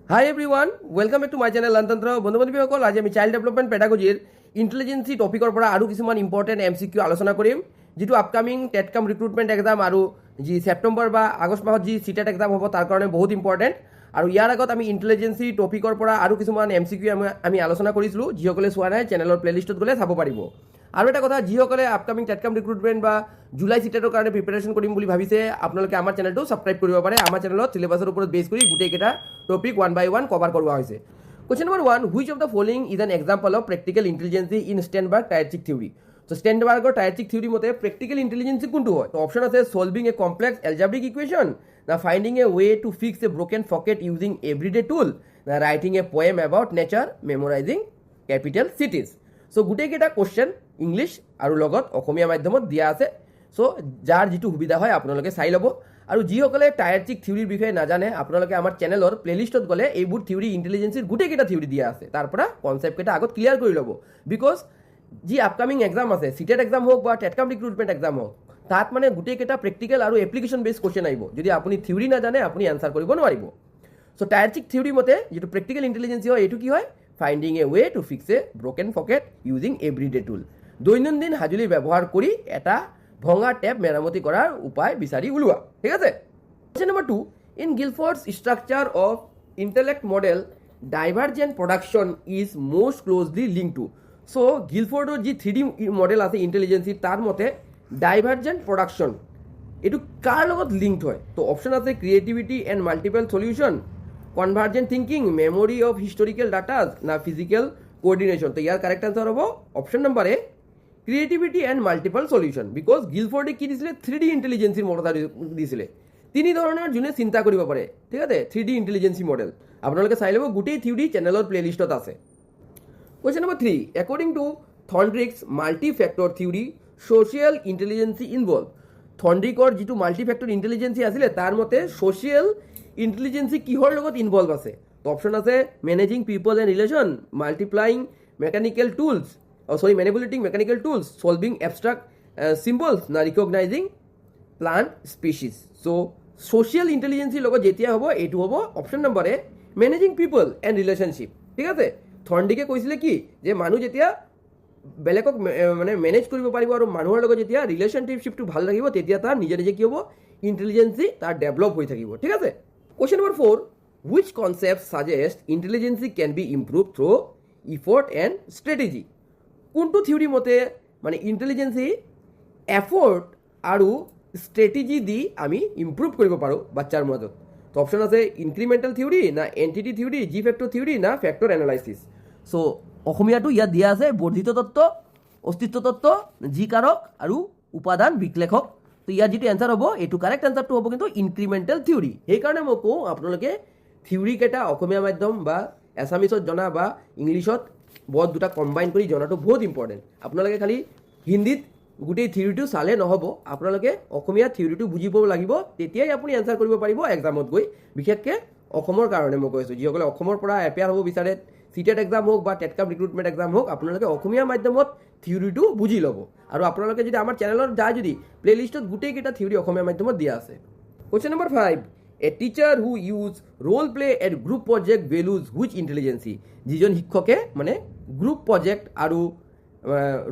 High everyone, welcome back to my channel লনতন্ত্ৰ। বন্ধু বান্ধৱীসকল, আজি আমি চাইল্ড ডেভেলপমেণ্ট পেডাগজিৰ ইণ্টেলিজেঞ্চি টপিকৰ পৰা আৰু কিছুমান ইম্পৰ্টেণ্ট MCQ আলোচনা কৰিম, যিটো আপকামিং টেটকাম ৰিক্ৰুটমেণ্ট এক্সাম আৰু যি ছেপ্টেম্বৰ বা আগষ্ট মাহত যি চিটেট এক্সাম হ'ব তাৰ কাৰণে বহুত ইম্পৰ্টেণ্ট। আৰু ইয়াৰ আগত আমি ইণ্টেলিজেঞ্চি টপিকৰ পৰা আৰু কিছুমান MCQ আমি আলোচনা কৰিছিলোঁ। যিসকলে চোৱা নাই চেনেলৰ প্লেলিষ্টত গ'লে চাব পাৰিব। আৰু এটা কথা, যিসকলে আপকামিং টেটকাম ৰিক্ৰুটমেণ্ট বা জুলাই চিটেটৰ কাৰণে প্ৰিপেৰেশ্যন কৰিম বুলি ভাবিছে, আপোনালোকে আমাৰ চেনেলটো ছাবস্ক্ৰাইব কৰিব পাৰে। আমাৰ চেনেলত চিলেবাছৰ ওপৰত বেছ কৰি গোটেইকেইটা topic one by one cover কৰোৱা হৈছে। Question number 1, which of the following is an example of practical intelligence in Sternberg triarchic theory. তো ষ্টেনবাৰ্গৰ টায়াৰচিক থিয়ৰী মতে প্ৰেক্টিকেল ইণ্টেলিজেঞ্চি কোনটো হয়? তো অপশ্যন আছে solving a complex algebraic equation, না finding a way to fix a broken pocket using everyday tool, না writing a poem about nature, memorising capital cities. So' গোটেইকেইটা কুৱেশ্যন ইংলিছ আৰু লগত অসমীয়া মাধ্যমত দিয়া আছে। চ' যাৰ যিটো সুবিধা হয় আপোনালোকে চাই ল'ব। আৰু যিসকলে টায়াৰচিক থিয়ৰীৰ বিষয়ে নাজানে, আপোনালোকে আমাৰ চেনেলৰ প্লেলিষ্টত গ'লে এইবোৰ থিয়ৰী ইণ্টেলিজেঞ্চিৰ গোটেইকেইটা থিয়ৰী দিয়া আছে। তাৰ পৰা কনচেপ্টকেইটা আগত ক্লিয়াৰ কৰি ল'ব। বিকজ যি আপকামিং এক্সাম আছে, চিটেট এক্সাম হওক বা টেটকাম ৰিক্ৰুটমেণ্ট এক্সাম হওক, তাত মানে গোটেইকেইটা প্ৰেক্টিকেল আৰু এপ্লিকেশ্যন বেছ কুৱেশ্যন আহিব। যদি আপুনি থিয়ৰী নাজানে আপুনি এনচাৰ কৰিব নোৱাৰিব। চ' টায়াৰচিক থিয়ৰী মতে যিটো প্ৰেক্টিকেল ইণ্টেলিজেঞ্চি হয়, এইটো কি হয়? Finding a way to fix a broken pocket using everyday tool. দৈনন্দিন সঁজুলি ব্যৱহাৰ কৰি এটা ভঙা টেপ মেৰামতি কৰাৰ উপায় বিচাৰি উলিওৱা। ঠিক আছে। Question number 2, in Guilford's structure of intellect model divergent production is most closely link to. So' গিলফৰ্ডৰ যি 3D মডেল আছে ইণ্টেলিজেঞ্চিৰ, তাৰ মতে ডাইভাৰ্জেণ্ট প্ৰডাকশ্যন এইটো কাৰ লগত লিংকড হয়? তো অপশ্যন আছে creativity and multiple solution, convergent thinking, memory of historical datas, না ফিজিকেল কোঅৰ্ডিনেশ্যন। তো ইয়াৰ কাৰেক্ট আনচাৰ হ'ব option number A, creativity and multiple solution. Because গিলফৰ্ডে কি দিছিলে? 3D ইণ্টেলিজেঞ্চিৰ মডেল দিছিলে। তিনি ধৰণৰ যোনে চিন্তা কৰিব পাৰে। ঠিক আছে, 3D ইণ্টেলিজেঞ্চি মডেল আপোনালোকে চাই ল'ব, গোটেই থিয়ৰী চেনেলৰ প্লেলিষ্টত আছে। Question number 3, according to Thorndike's multi factor theory social intelligence involve. থৰ্নড্ৰিকৰ যিটো মাল্টি ফেক্টৰ ইণ্টেলিজেঞ্চি আছিলে, তাৰ মতে ছ'চিয়েল ইণ্টেলিজেঞ্চি কিহৰ লগত ইনভলভ আছে? তো অপশ্যন আছে managing people and relation, multiplying mechanical tools, manipulating mechanical tools, solving abstract symbols, না ৰিকগনাইজিং প্লান্ট স্পিচিজ। চ' ছ'চিয়েল ইণ্টেলিজেঞ্চিৰ লগত যেতিয়া হ'ব, এইটো হ'ব option number A, managing people and relationship. ঠিক আছে। থৰ্নডিকে কৈছিলে কি, যে মানুহ যেতিয়া বেলেগক মানে মেনেজ কৰিব পাৰিব আৰু মানুহৰ লগত যেতিয়া ৰিলেশ্যনশ্বিপটো ভাল লাগিব, তেতিয়া তাৰ নিজে নিজে কি হ'ব? ইণ্টেলিজেঞ্চি তাৰ ডেভেলপ হৈ থাকিব। ঠিক আছে। Question number 4, which concept suggest intelligence can be improve through effort and strategy. কোনটো থিয়ৰী মতে মানে ইণ্টেলিজেঞ্চি এফৰ্ট আৰু ষ্ট্ৰেটেজি দি আমি ইম্প্ৰুভ কৰিব পাৰোঁ বাচ্চাৰ মাজত? তো অপশ্যন আছে ইনক্ৰিমেণ্টেল থিয়ৰী, না entity theory, G factor theory, না ফেক্টৰ এনালাইচিছ। চ' অসমীয়াটো ইয়াত দিয়া আছে বৰ্ধিত তত্ত্ব, অস্তিত্ব তত্ত্ব, জি কাৰক আৰু উপাদান বিশ্লেষক। তো ইয়াত যিটো এনচাৰ হ'ব, এইটো কাৰেক্ট এনচাৰটো হ'ব কিন্তু ইনক্ৰিমেণ্টেল থিয়ৰী। সেইকাৰণে মই কওঁ আপোনালোকে থিয়ৰীকেইটা অসমীয়া মাধ্যম বা এছামিছত জনা বা ইংলিছত বহুত দুটা কম্বাইন কৰি জনাটো বহুত ইম্পৰ্টেণ্ট। আপোনালোকে খালি হিন্দীত গোটেই থিয়ৰীটো চালে নহ'ব, আপোনালোকে অসমীয়া থিয়ৰীটো বুজিব লাগিব, তেতিয়াই আপুনি এনচাৰ কৰিব পাৰিব এক্সামত গৈ। বিশেষকৈ অসমৰ কাৰণে মই কৈছোঁ, যিসকলে অসমৰ পৰা এপিয়াৰ হ'ব বিচাৰে, চিটেট এক্সাম হওক বা টেটকাম ৰিক্ৰুটমেণ্ট এক্সাম হওক, আপোনালোকে অসমীয়া মাধ্যমত থিয়ৰীটো বুজি ল'ব। আৰু আপোনালোকে যদি আমাৰ চেনেলত যায়, যদি প্লেলিষ্টত গোটেইকেইটা থিয়ৰী অসমীয়া মাধ্যমত দিয়া আছে। Question number 5, a teacher who use role play and group project values which intelligence. যিজন শিক্ষকে মানে গ্ৰুপ প্ৰজেক্ট আৰু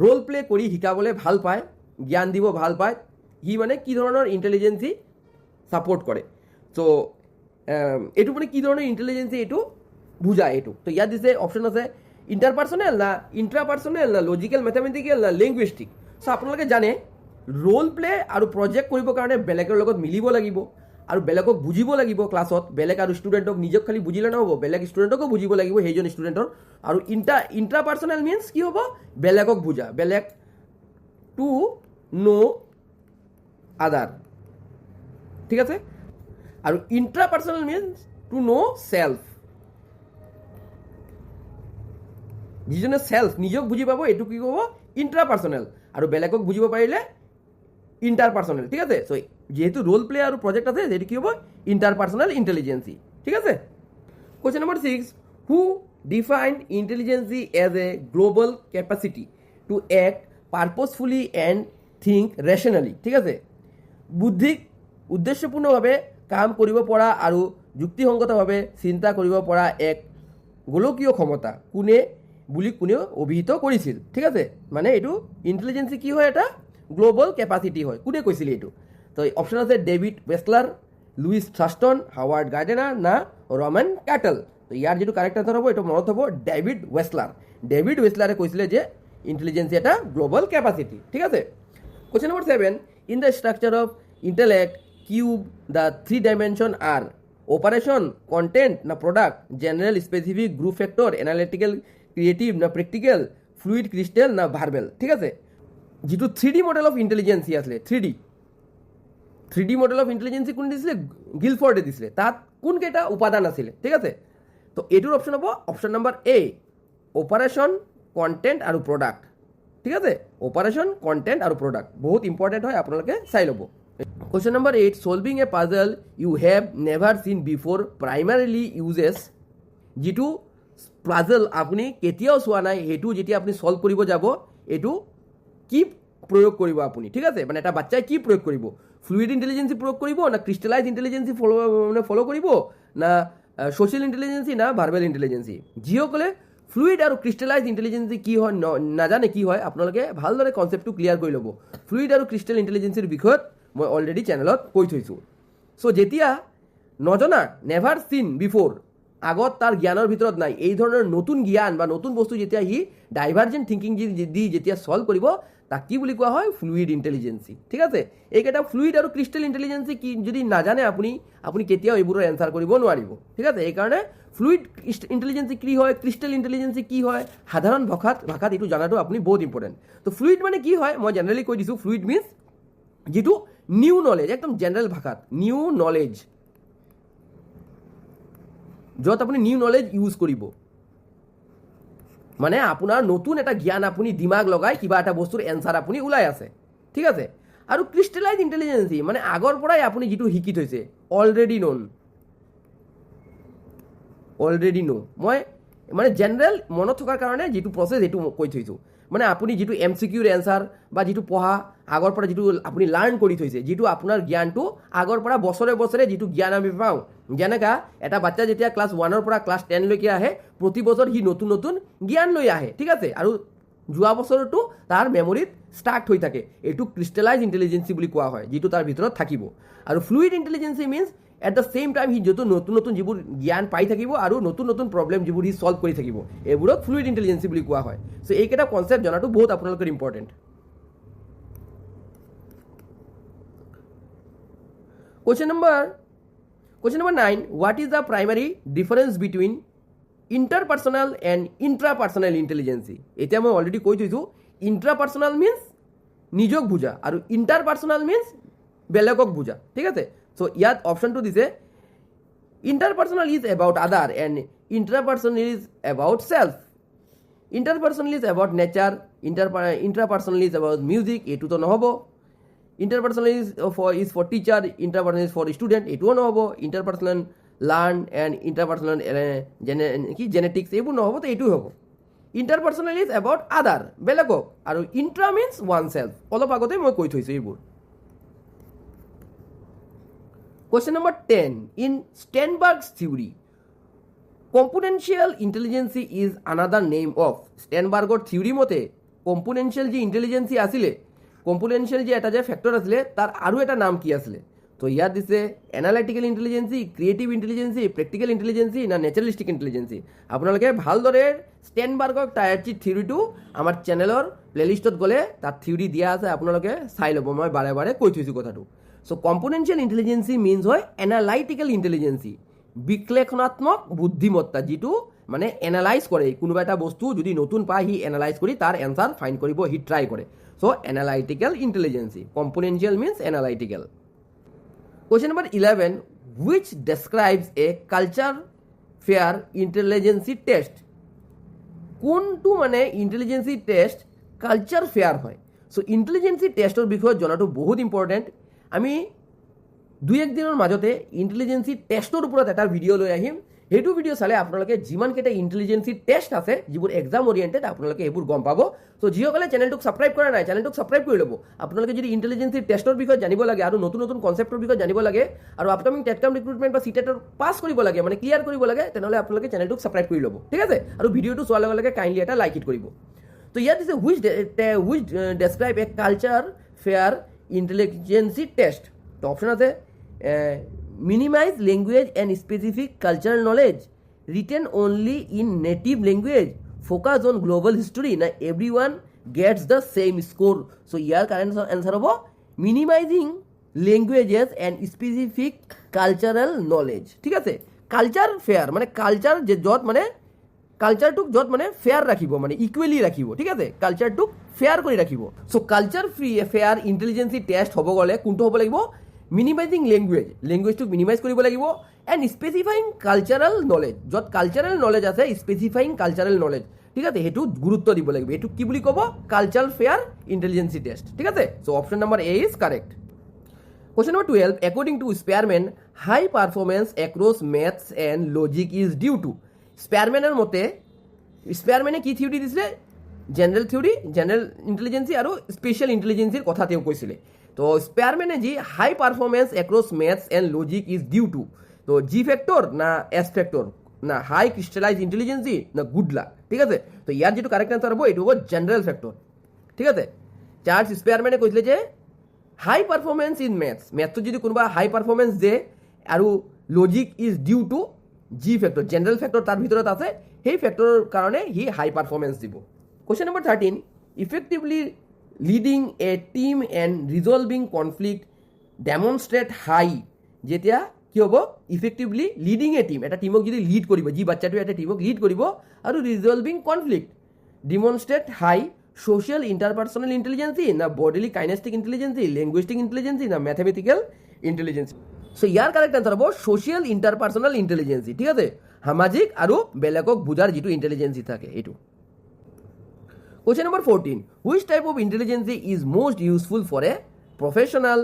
ৰোল প্লে কৰি শিকাবলৈ ভাল পায়, জ্ঞান দিব ভাল পায়, সি মানে কি ধৰণৰ ইণ্টেলিজেঞ্চি ছাপৰ্ট কৰে? চ' এইটো মানে কি ধৰণৰ ইণ্টেলিজেঞ্চি এইটো বুজায় এইটো। তো ইয়াত দিছে অপশ্যন আছে ইণ্টাৰপাৰ্চনেল, না ইণ্ট্ৰাপাৰ্চনেল, না লজিকেল মেথামেটিকেল, না লিংগুইষ্টিক। চ' আপোনালোকে জানে ৰোল প্লে আৰু প্ৰজেক্ট কৰিবৰ কাৰণে বেলেগৰ লগত মিলিব লাগিব আৰু বেলেগক বুজিব লাগিব। ক্লাছত বেলেগ আৰু ষ্টুডেণ্টক নিজক খালি বুজিলে নহ'ব, বেলেগ ষ্টুডেণ্টকো বুজিব লাগিব সেইজন ষ্টুডেণ্টৰ। আৰু ইণ্ট্ৰাপাৰ্চনেল মিনছ কি হ'ব? বেলেগক বুজা, বেলেগ টু ন' আদাৰ। ঠিক আছে। আৰু ইণ্ট্ৰাপাৰ্চনেল মিনছ টু ন' চেল্ফ। যিজনে চেল্ফ নিজক বুজি পাব, এইটো কি হ'ব? ইণ্ট্ৰাপাৰ্চনেল। আৰু বেলেগক বুজিব পাৰিলে ইণ্টাৰপাৰ্চনেল। ঠিক আছে। চ' যেহেতু ৰোল প্লে আৰু প্ৰজেক্ট আছে, সেইটো কি হ'ব? Interpersonal intelligence. ঠিক আছে। Question number 6, who defined intelligence as a global capacity to act purposefully and think rationally. ঠিক আছে। বুদ্ধিক উদ্দেশ্যপূৰ্ণভাৱে কাম কৰিব পৰা আৰু যুক্তিসংগতভাৱে চিন্তা কৰিব পৰা এক গোলকীয় ক্ষমতা কোনেও অভিহিত কৰিছিল। ঠিক আছে, মানে এইটো ইণ্টেলিজেঞ্চি কি হয়, এটা গ্ল'বেল কেপাচিটি হয়। কোনে কৈছিলে এইটো? তো অপশ্যন আছে ডেভিড ৱেছলাৰ, লুইচ থাৰ্ষ্টন, হাৱাৰ্ড গাৰ্ডেনাৰ না ৰমেন কেটল। তো ইয়াৰ যিটো কাৰেক্ট আনচাৰ হ'ব, এইটো মনত হ'ব ডেভিড ৱেছলাৰ। ডেভিড ৱেছলাৰে কৈছিলে যে ইণ্টেলিজেঞ্চি এটা গ্ল'বেল কেপাচিটি। ঠিক আছে। Question number 7, in the structure of intellect cube the 3 dimension are operation, content না product, general specific, group factor, analytical creative না প্ৰেক্টিকেল, ফ্লুইড ক্ৰিষ্টেল না ভাৰ্বেল। ঠিক আছে, যিটো 3D মডেল অফ ইণ্টেলিজেঞ্চি আছিলে, 3D মডেল অফ ইণ্টেলিজেঞ্চি কোনে দিছিলে? গিলফৰ্ডে দিছিলে। তাত কোনকেইটা উপাদান আছিলে? ঠিক আছে, তো এইটোৰ অপশ্যন হ'ব option number A, operation, content আৰু প্ৰডাক্ট। ঠিক আছে, অপাৰেশ্যন, কণ্টেণ্ট আৰু প্ৰডাক্ট বহুত ইম্পৰ্টেণ্ট হয়, আপোনালোকে চাই ল'ব। Question number 8, solving a puzzle you have never seen before primarily uses. যিটো পাজল আপুনি কেতিয়াও চোৱা নাই, সেইটো যেতিয়া আপুনি ছল্ভ কৰিব যাব, এইটো কি প্ৰয়োগ কৰিব আপুনি? ঠিক আছে, মানে এটা বাচ্চাই কি প্ৰয়োগ কৰিব? ফ্লুইড ইণ্টেলিজেঞ্চি প্ৰয়োগ কৰিব না ক্ৰিষ্টেলাইজ ইণ্টেলিজেঞ্চি ফ'ল' কৰিব না ছ'চিয়েল ইণ্টেলিজেঞ্চি না ভাৰ্বেল ইণ্টেলিজেঞ্চি? যিসকলে ফ্লুইড আৰু ক্ৰিষ্টেলাইজ ইণ্টেলিজেঞ্চি কি হয় নাজানে, কি হয়, আপোনালোকে ভালদৰে কনচেপ্টটো ক্লিয়াৰ কৰি ল'ব। ফ্লুইড আৰু ক্ৰিষ্টেল ইণ্টেলিজেঞ্চিৰ বিষয়ত মই অলৰেডি চেনেলত কৈ থৈছোঁ। চ' যেতিয়া নজনা, নেভাৰ চিন বিফ'ৰ, আগত তাৰ জ্ঞানৰ ভিতৰত নাই, এই ধৰণৰ নতুন জ্ঞান বা নতুন বস্তু যেতিয়া সি ডাইভাৰ্জেণ্ট থিংকিং দি যেতিয়া ছল্ভ কৰিব, তাক কি বুলি কোৱা হয়? ফ্লুইড ইণ্টেলিজেঞ্চি। ঠিক আছে, এইকেইটা ফ্লুইড আৰু ক্ৰিষ্টেল ইণ্টেলিজেঞ্চি কি যদি নাজানে আপুনি কেতিয়াও এইবোৰৰ এনচাৰ কৰিব নোৱাৰিব। ঠিক আছে, এইকাৰণে ফ্লুইড ইণ্টেলিজেঞ্চি কি হয়, ক্ৰিষ্টেল ইণ্টেলিজেঞ্চি কি হয়, সাধাৰণ ভাষাত এইটো জনাটো আপুনি বহুত ইম্পৰ্টেণ্ট। তো ফ্লুইড মানে কি হয়, মই জেনেৰেলি কৈ দিছোঁ, ফ্লুইড মিনছ যিটো নিউ নলেজ, একদম জেনেৰেল ভাষাত নিউ নলেজ, য'ত আপুনি নিউ নলেজ ইউজ কৰিব, মানে আপোনাৰ নতুন এটা জ্ঞান আপুনি দিমাগ লগাই কিবা এটা বস্তুৰ এনচাৰ আপুনি ওলাই আছে। ঠিক আছে, আৰু ক্ৰিষ্টেলাইজ ইণ্টেলিজেঞ্চি মানে আগৰ পৰাই আপুনি যিটো শিকি থৈছে, অলৰেডি ন', মই মানে জেনেৰেল মনত থকাৰ কাৰণে যিটো প্ৰচেছ সেইটো কৈ থৈছোঁ। মানে আপুনি যিটো MCQৰ এনচাৰ বা যিটো পঢ়া আগৰ পৰা যিটো আপুনি লাৰ্ণ কৰি থৈছে, যিটো আপোনাৰ জ্ঞানটো আগৰ পৰা বছৰে বছৰে যিটো জ্ঞান আমি পাওঁ, যেনেকা এটা বাচ্চা যেতিয়া ক্লাছ 1ৰ পৰা ক্লাছ 10লৈকে আহে, প্ৰতি বছৰ সি নতুন নতুন জ্ঞান লৈ আহে। ঠিক আছে, আৰু যোৱা বছৰতো তাৰ মেমৰিত ষ্টাৰ্ট হৈ থাকে। এইটো ক্ৰিষ্টেলাইজ ইণ্টেলিজেঞ্চি বুলি কোৱা হয়, যিটো তাৰ ভিতৰত থাকিব। আৰু fluid intelligence means at the same time সি যিটো নতুন নতুন যিবোৰ জ্ঞান পাই থাকিব আৰু নতুন নতুন প্ৰব্লেম যিবোৰ সি ছল্ভ কৰি থাকিব, এইবোৰক ফ্লুইড ইণ্টেলিজেঞ্চি বুলি কোৱা হয়। চ' এইকেইটা কনচেপ্ট জনাটো বহুত আপোনালোকৰ important. Question number 9, what is the primary difference between interpersonal and intrapersonal intelligence? এতিয়া মই অলৰেডি কৈ থৈছোঁ, ইণ্ট্ৰাপাৰ্চনেল মিনছ নিজক বুজা আৰু ইণ্টাৰপাৰ্চনেল মিনছ বেলেগক বুজা। ঠিক আছে, চ' ইয়াত অপশ্যনটো দিছে interpersonal is about other and intrapersonal is about self. Interpersonal is about nature, intrapersonal is about music, এইটোতো নহ'ব। Interpersonal is for teacher, interpersonal is for student, এইটোও নহ'ব। Interpersonal learn and interpersonal genetics, এইবোৰ নহ'ব, তো এইটোও হ'ব। ইণ্টাৰপাৰ্চনেল ইজ এবাউট আদাৰ, বেলেগক, আৰু ইণ্ট্ৰা মিনছ ওৱান চেল্ফ। অলপ আগতে মই কৈ থৈছোঁ এইবোৰ। Question number 10, in Sternberg's theory, componential intelligence is another name of. Sternbergৰ থিউৰি মতে কম্পোনেনচিয়েল যি ইণ্টেলিজেঞ্চি আছিলে, কম্পোনেনচিয়েল যে এটা যে ফেক্টৰ আছিলে, তাৰ আৰু এটা নাম কি আছিলে? তো ইয়াত দিছে এনালাইটিকেল ইণ্টেলিজেঞ্চি, ক্ৰিয়েটিভ ইণ্টেলিজেঞ্চি, প্ৰেক্টিকেল ইণ্টেলিজেঞ্চি না নেচাৰেলিষ্টিক ইণ্টেলিজেঞ্চি? আপোনালোকে ভালদৰে ষ্টেনবাৰ্গৰ টায়াৰ থিউৰিটো আমাৰ চেনেলৰ প্লেলিষ্টত গ'লে তাত থিউৰি দিয়া আছে, আপোনালোকে চাই ল'ব। মই বাৰে বাৰে কৈ থৈছোঁ কথাটো। চ' কম্পোনেনচিয়েল ইণ্টেলিজেঞ্চি মিনছ হয় এনালাইটিকেল ইণ্টেলিজেঞ্চি, বিশ্লেষণাত্মক বুদ্ধিমত্তা, যিটো মানে এনালাইজ কৰে। কোনোবা এটা বস্তু যদি নতুন পায়, সি এনালাইজ কৰি তাৰ এনচাৰ ফাইণ্ড কৰিব সি ট্ৰাই কৰে। So' analytical intelligence, componential means analytical. Question number 11, which describes a culture fair intelligence test? কোনটো মানে ইণ্টেলিজেঞ্চি টেষ্ট কালচাৰ ফেয়াৰ হয়? চ' ইণ্টেলিজেঞ্চি টেষ্টৰ বিষয়ে জনাটো বহুত ইম্পৰ্টেণ্ট। আমি 2-1 দিনৰ মাজতে ইণ্টেলিজেঞ্চি টেষ্টৰ ওপৰত এটা ভিডিঅ' লৈ আহিম, সেইটো ভিডিঅ' চালে আপোনালোকে যিমানকেইটা ইণ্টেলিজেঞ্চি টেষ্ট আছে যিবোৰ এক্সাম অৰিয়েণ্টেড আপোনালোকে এইবোৰ গম পাব। চ' যিসকলে চেনেলটোক ছাবস্ক্ৰাইব কৰা নাই চেনেলটোক ছাবস্ক্ৰাইব কৰি ল'ব। আপোনালোকে যদি ইণ্টেলিজেঞ্চি টেষ্টৰ বিষয়ে জানিব লাগে আৰু নতুন নতুন কনচেপ্টৰ বিষয়ে জানিব লাগে আৰু আপকামিং টেটকাম ৰিক্ৰুটমেণ্ট বা চিটেটৰ পাছ কৰিব লাগে মানে ক্লিয়াৰ কৰিব লাগে তেনেহ'লে আপোনালোকে চেনেলটোক ছাবস্ক্ৰাইব কৰি ল'ব, ঠিক আছে। আৰু ভিডিঅ'টো চোৱাৰ লগে লগে কাইণ্ডলি এটা লাইক ইট কৰিব। তো ইয়াত দিছে which describe a culture fair intelligence test. তো অপশ্যন আছে minimize language and specific cultural knowledge, written only in native language, focus on global history, na everyone gets the same score. So here current answer hobo minimizing languages and specific cultural knowledge, ঠিক আছে। Culture fair মানে culture যে য'ত মানে কালচাৰটোক য'ত মানে fair ৰাখিব মানে ইকুৱেলি ৰাখিব, ঠিক আছে। কালচাৰটোক ফেয়াৰ কৰি ৰাখিব। চ' কালচাৰ ফেয়াৰ ইণ্টেলিজেঞ্চি টেষ্ট হ'ব গ'লে কোনটো হ'ব লাগিব মিনিমাইজিং লেংগুৱেজটোক মিনিমাইজ কৰিব লাগিব এণ্ড স্পেচিফাইং কালচাৰেল নলেজ, য'ত কালচাৰেল নলেজ আছে স্পেচিফাইং কালচাৰেল নলেজ, ঠিক আছে। সেইটো গুৰুত্ব দিব লাগিব। এইটো কি বুলি ক'ব কালচাৰ ফেয়াৰ ইণ্টেলিজেঞ্চি টেষ্ট, ঠিক আছে। So' option number A is correct. Question number 12, according to Spearman, high performance across maths and logic is due to Spearman's মতে স্পেয়াৰমেনে কি থিওৰি দিছিলে জেনেৰেল থিওৰি জেনেৰেল ইণ্টেলিজেঞ্চি আৰু স্পেচিয়েল ইণ্টেলিজেঞ্চিৰ কথা তেওঁ কৈছিলে। তো স্পেয়াৰমেনে যি high performance across maths and logic is due to তো জি ফেক্টৰ না এছ ফেক্টৰ না হাই ক্ৰিষ্টেলাইজ ইণ্টেলিজেঞ্চি না গুড লাক, ঠিক আছে। তো ইয়াৰ যিটো কাৰেক্ট আনচাৰ হ'ব এইটো হ'ব জেনেৰেল ফেক্টৰ, ঠিক আছে। চাৰ্লছ স্পেয়াৰমেনে কৈছিলে যে হাই পাৰফৰ্মেঞ্চ ইন মেথছটো যদি কোনোবা হাই পাৰফৰ্মেঞ্চ দিয়ে আৰু logic is due to G factor general factor তাৰ ভিতৰত আছে সেই ফেক্টৰৰ কাৰণে সি হাই পাৰফৰ্মেঞ্চ দিব। Question number 13, effectively leading a team and resolving conflict demonstrate high, যেতিয়া কি হ'ব ইফেক্টিভলি লিডিং এ টিম এটা টিমক যদি লিড কৰিব যি বাচ্চাটোৱে এটা টিমক লিড কৰিব আৰু ৰিজলভিং কনফ্লিক্ট ডিমনষ্ট্ৰেট হাই social interpersonal intelligence na bodily kinesthetic intelligence linguistic intelligence na mathematical intelligence. So ইয়াৰ কাৰেক্ট আনসাৰ হবো social interpersonal intelligence, ঠিক আছে। সামাজিক আৰু বেলেগক বুজাৰ যিটো ইন্টেলিজেন্সি থাকে এইটো। Question number 14, which type of intelligence is most useful for a professional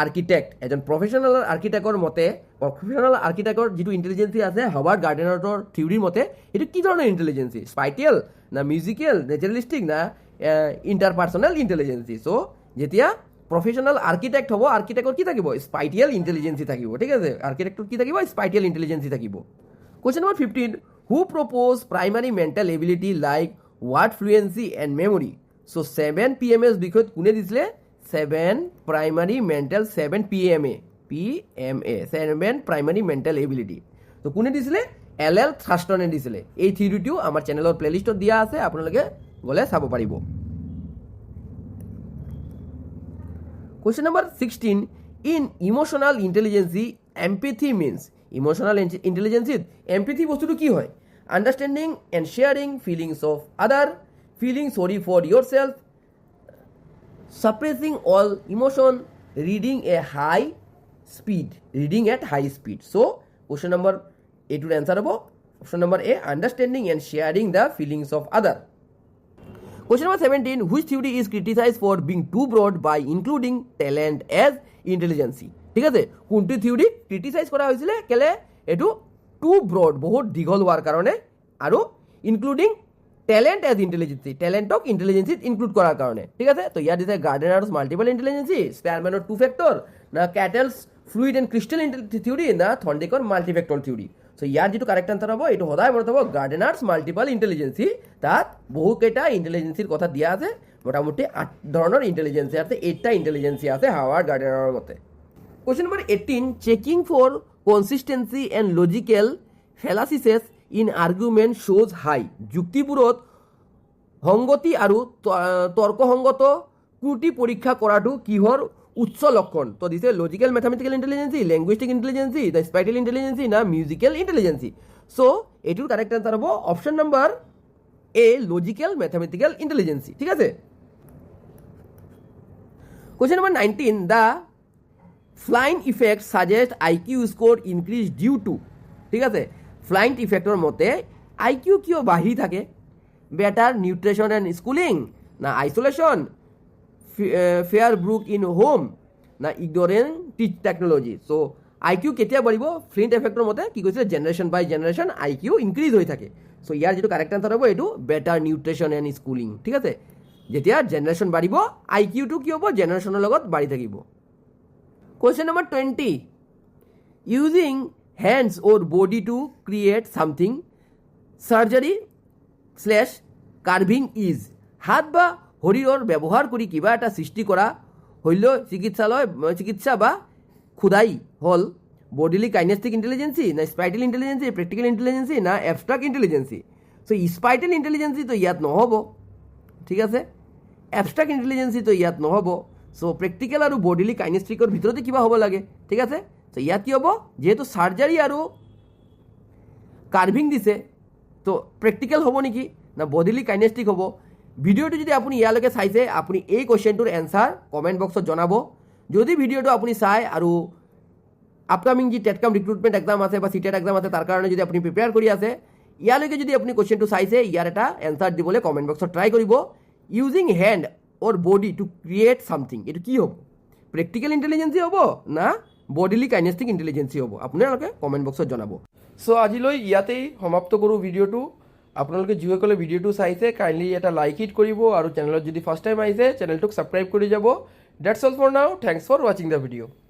architect? এজন প্ৰফেশনাল আৰ্কিটেক্টৰ মতে প্ৰফেশনাল আৰ্কিটেক্টৰ যিটো ইন্টেলিজেন্সি আছে হাৰ্ভাৰ্ড গাৰ্ডেনাৰৰ থিওৰিৰ মতে এইটো কি ধৰণৰ ইন্টেলিজেন্সি স্পাইটিয়েল না মিউজিকেল নেচাৰেলিষ্টিক না ইণ্টাৰপাৰ্চনেল ইণ্টেলিজেঞ্চি। চ' যেতিয়া প্ৰফেশ্যনেল আৰ্কিটেক্ট হ'ব আৰ্কিটেক্টৰ কি থাকিব স্পাইটিয়েল ইণ্টেলিজেঞ্চি থাকিব, ঠিক আছে। আৰ্কিটেক্টৰ কি থাকিব স্পাইটিয়েল ইণ্টেলিজেঞ্চি থাকিব। Question number 15, who propose primary mental ability like word fluency and memory. So' 7 PMA's বিষয়ত কোনে দিছিলে 7 primary mental 7 PMA 7 primary mental ability. তো কোনে দিছিলে LL থাৰ্ষ্টনে দিছিলে। এই থিওৰিটো আমাৰ চেনেলৰ প্লেলিষ্টত দিয়া আছে, আপোনালোকে গ'লে চাব পাৰিব। Question number 16, in emotional intelligence empathy means emotional ইণ্টেলিজেঞ্চিত এম্পেথি বস্তুটো কি হয় understanding and sharing feelings of other, feeling sorry for yourself, suppressing all emotion, reading at high speed. So question number A to answer about option number A, understanding and sharing the feelings of other. Question number 17, which theory is criticized for being too broad by including talent as intelligence? ঠিক আছে, কোনটো theory ক্ৰিটিসাইজ কৰা হৈছিলে কেলে এটো two broad বহুত দীঘল হোৱাৰ কাৰণে আৰু ইনক্লুডিং টেলেণ্ট এজ ইণ্টেলিজেঞ্চি টেলেণ্টক ইণ্টেলিজেঞ্চিত ইনক্লুড কৰাৰ কাৰণে, ঠিক আছে। তো ইয়াত দিছে গাৰ্ডেনাৰ্ছ মাল্টিপল ইণ্টেলিজেঞ্চি, স্পেয়াৰমেনৰ টু ফেক্টৰ না কেটেলছ ফ্লুইড এণ্ড ক্ৰিষ্টেল থিওৰি না থৰ্নডিকৰ মাল্টিফেক্টৰ থিওৰি। চ' ইয়াৰ যিটো কাৰেক্ট আনচাৰ হ'ব এইটো সদায় মনত হ'ব গাৰ্ডেনাৰ্ছ মাল্টিপল ইণ্টেলিজেঞ্চি। তাত বহুকেইটা ইণ্টেলিজেঞ্চিৰ কথা দিয়া আছে, মোটামুটি 8 ধৰণৰ ইণ্টেলিজেঞ্চি আছে, 8টা ইণ্টেলিজেঞ্চি আছে হাৱাৰ্ড গাৰ্ডেনাৰৰ মতে। Question number 18, checking for consistency and logical fallacies in argument শ্ব'জ হাই। যুক্তিবোৰত সংগতি আৰু তৰ্কসংগত ত্ৰুটি পৰীক্ষা কৰাটো কিহৰ উচ্চ লক্ষণ? তো দিছে logical mathematical intelligence, linguistic intelligence, the spatial intelligence না মিউজিকেল ইণ্টেলিজেঞ্চি। চ' এইটোৰ কাৰেক্ট আনচাৰ হ'ব option number A logical mathematical intelligence, ঠিক আছে। Question number 19, the flying effect suggest IQ score increase due to, ঠিক আছে। ফ্লাইং ইফেক্টৰ মতে IQ কিয় বাঢ়ি থাকে? বেটাৰ নিউট্ৰিশ্যন এণ্ড স্কুলিং না isolation, fair brook in home না ইগনৰেন্ট টেকনলজি। চ' IQ কেতিয়া বাঢ়িব ফ্লিণ্ট এফেক্টৰ মতে কি কৈছে জেনেৰেশ্যন বাই জেনেৰেশ্যন IQ ইনক্ৰিজ হৈ থাকে চ' ইয়াৰ যিটো কাৰেক্ট আনচাৰ হ'ব এইটো বেটাৰ নিউট্ৰিশ্যন এণ্ড স্কুলিং ঠিক আছে যেতিয়া জেনেৰেশ্যন বাঢ়িব IQটো কি হ'ব জেনেৰেশ্যনৰ লগত বাঢ়ি থাকিব question number 20 using hands or body to create something surgery carving is হাত বা শৰীৰৰ ব্যৱহাৰ কৰি কিবা এটা সৃষ্টি কৰা হইল চিকিৎসা বা খুদাই হল বডিলি কাইনেষ্টিক ইণ্টেলিজেন্সি না স্পাইটেল ইণ্টেলিজেন্সি প্ৰেক্টিকেল ইণ্টেলিজেন্সি না এবষ্ট্ৰাক্ট ইণ্টেলিজেন্সি চ' স্পাইটেল ইণ্টেলিজেন্সি তো ইয়াত নহ'ব ঠিক আছে এবষ্ট্ৰাক্ট ইণ্টেলিজেন্সি তো ইয়াত নহ'ব চ' প্ৰেক্টিকেল আৰু বডিলি কাইনেষ্টিকৰ ভিতৰতে কিবা হ'ব লাগে ঠিক আছে চ' ইয়াত কি হ'ব যিহেতু চাৰ্জাৰী আৰু কাৰ্ভিং দিছে তো প্ৰেক্টিকেল হ'ব নেকি না বডিলি কাইনেষ্টিক হ'ব ভিডিঅ'টো যদি আপুনি ইয়ালৈকে চাইছে আপুনি এই কুৱেশ্যনটোৰ এনচাৰ কমেণ্ট বক্সত জনাব যদি ভিডিঅ'টো আপুনি চাই আৰু আপকামিং যি টেটকাম ৰিক্ৰুটমেণ্ট এক্সাম আছে বা চিটেট এক্সাম আছে তাৰ কাৰণে যদি আপুনি প্ৰিপেয়াৰ কৰি আছে ইয়ালৈকে যদি আপুনি কুৱেশ্যনটো চাইছে ইয়াৰ এটা এনচাৰ দিবলৈ কমেণ্ট বক্সত ট্ৰাই কৰিব using hand or body to create something এইটো কি হ'ব প্ৰেক্টিকেল ইণ্টেলিজেন্সি হ'ব না বডিলি কাইনেষ্টিক ইণ্টেলিজেন্সি হ'ব আপোনালোকে কমেণ্ট বক্সত জনাব চ' আজিলৈ ইয়াতেই সমাপ্ত কৰোঁ ভিডিঅ'টো আপোনালোকে যিসকলে ভিডিঅ'টো চাইছে কাইণ্ডলি এটা লাইক হিট কৰিব আৰু চেনেলত যদি ফাৰ্ষ্ট টাইম আহিছে চেনেলটোক ছাবস্ক্ৰাইব কৰি যাব ডেটছ অল ফৰ নাও থেংকছ ফৰ ৱাচিং দ্য ভিডিঅ'